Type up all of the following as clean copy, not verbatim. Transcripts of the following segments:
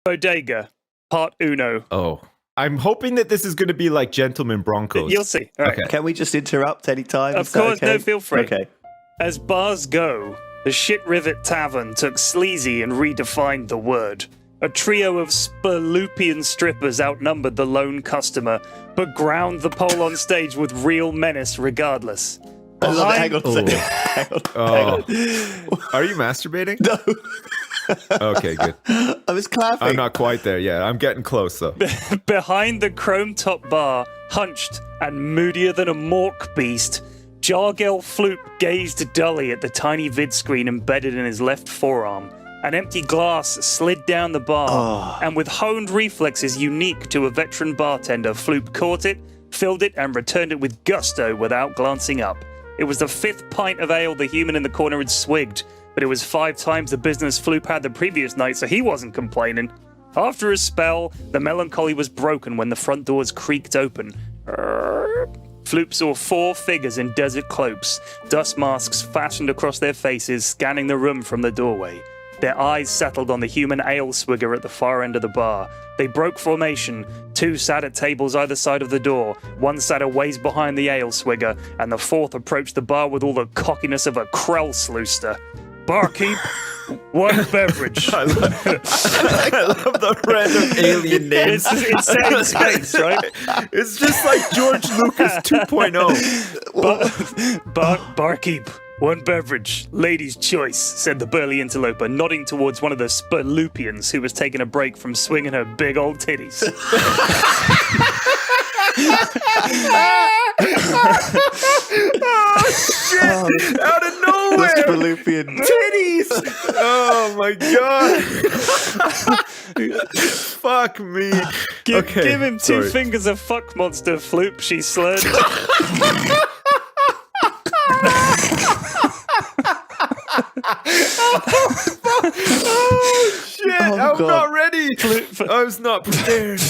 Bodega, part uno. Oh. I'm hoping that this is going to be like Gentleman Broncos. You'll see. All right. Okay. Can we just interrupt anytime? Of course, no, feel free. Okay. As bars go, the Shit Rivet Tavern took sleazy and redefined the word. A trio of Spurlupian strippers outnumbered the lone customer, but ground the pole on stage with real menace regardless. Hang on a second. Hang on. Are you masturbating? No. Okay, good. I was clapping. I'm not quite there yet. I'm getting close, though. Behind the chrome-top bar, hunched and moodier than a mork beast, Jargel Floop gazed dully at the tiny vid screen embedded in his left forearm. An empty glass slid down the bar, and with honed reflexes unique to a veteran bartender, Floop caught it, filled it, and returned it with gusto without glancing up. It was the 5th pint of ale the human in the corner had swigged, but it was 5 times the business Floop had the previous night, so he wasn't complaining. After a spell, the melancholy was broken when the front doors creaked open. Floop saw 4 figures in desert cloaks, dust masks fastened across their faces, scanning the room from the doorway. Their eyes settled on the human ale swigger at the far end of the bar. They broke formation. 2 sat at tables either side of the door. 1 sat a ways behind the ale swigger, and the 4th approached the bar with all the cockiness of a Krell sleuster. Barkeep, 1 beverage. I love the random alien names. It's set in space, right? It's just like George Lucas 2.0. Barkeep, 1 beverage. Ladies' choice, said the burly interloper, nodding towards one of the Spurlupians who was taking a break from swinging her big old titties. Oh, shit! Out of nowhere! Spurlupian Titties! Oh, my God. Fuck me. Give him 2 fingers of fuck monster, Floop, she slurred. Oh, shit! I'm God. not ready! I was not prepared.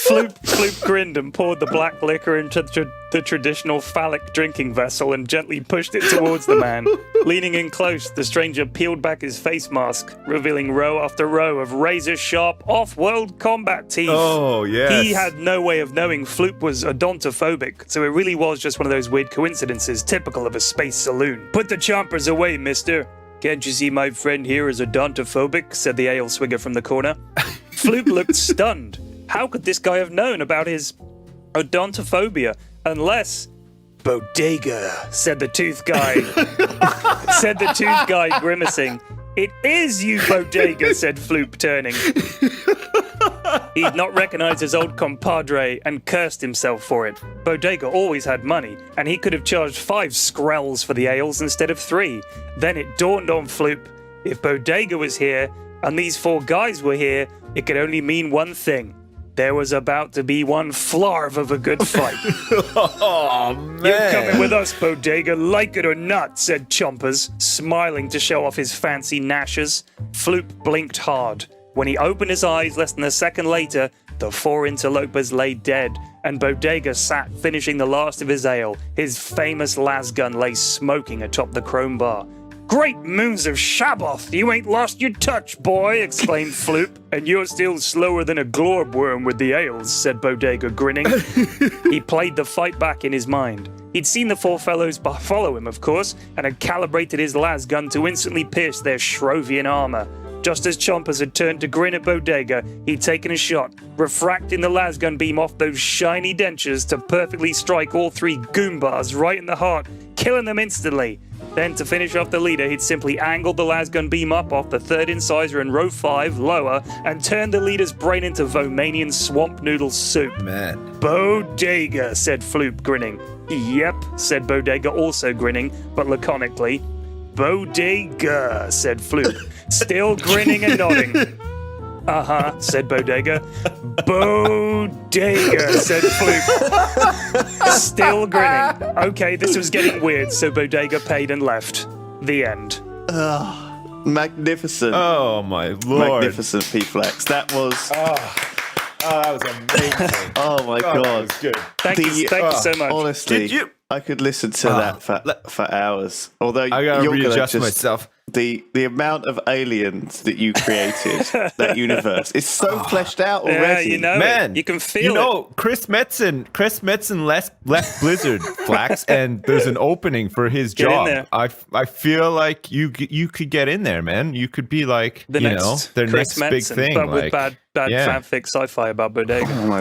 Floop grinned and poured the black liquor into the traditional phallic drinking vessel and gently pushed it towards the man. Leaning in close, the stranger peeled back his face mask, revealing row after row of razor-sharp, off-world combat teeth. Oh, yes. He had no way of knowing Floop was odontophobic, so it really was just one of those weird coincidences typical of a space saloon. Put the chompers away, mister. Can't you see my friend here is odontophobic? Said the ale swigger from the corner. Floop looked stunned. How could this guy have known about his odontophobia? Unless... Bodega, said the tooth guy. Said the tooth guy, grimacing. It is you, Bodega, said Floop, turning. He'd not recognized his old compadre and cursed himself for it. Bodega always had money, and he could have charged 5 skrells for the ales instead of 3. Then it dawned on Floop. If Bodega was here, and these 4 guys were here, it could only mean one thing. There was about to be one flarv of a good fight. Oh, man. You're coming with us, Bodega, like it or not, said Chompers, smiling to show off his fancy gnashes. Floop blinked hard. When he opened his eyes less than a second later, the 4 interlopers lay dead, and Bodega sat finishing the last of his ale. His famous lasgun lay smoking atop the chrome bar. Great moons of Shabboth, you ain't lost your touch, boy, exclaimed Floop. And you're still slower than a glorb with the ales, said Bodega, grinning. He played the fight back in his mind. He'd seen the 4 fellows follow him, of course, and had calibrated his lasgun to instantly pierce their Shrovian armor. Just as Chompers had turned to grin at Bodega, he'd taken a shot, refracting the lasgun beam off those shiny dentures to perfectly strike all 3 Goombas right in the heart, killing them instantly. Then, to finish off the leader, he'd simply angled the lasgun beam up off the 3rd incisor in row 5, lower, and turned the leader's brain into Vomanian swamp noodle soup. Man. Bodega, said Floop, grinning. Yep, said Bodega, also grinning, but laconically. Bodega, said Floop, still grinning and nodding. Uh-huh, said Bodega. Bodega, said Floop, still grinning. Okay, this was getting weird, so Bodega paid and left. The end. Magnificent. Oh, my Lord. Magnificent, P-Flex. That was... Oh, that was amazing. Oh, my God. That was good. Thank you so much. Honestly, Did you... I could listen to that for hours. Although I gotta you're readjust gonna just, myself. the amount of aliens that you created, that universe, is so fleshed out already. Yeah, you know, Man, you can feel you know, it. Chris Metzen left Blizzard, Flax, and there's an opening for his Get in job. there. I feel like you could get in there, man. You could be like, The you next know, their Chris next big Metzen, thing. but with like, bad yeah. fanfic sci-fi about Bodega. Oh my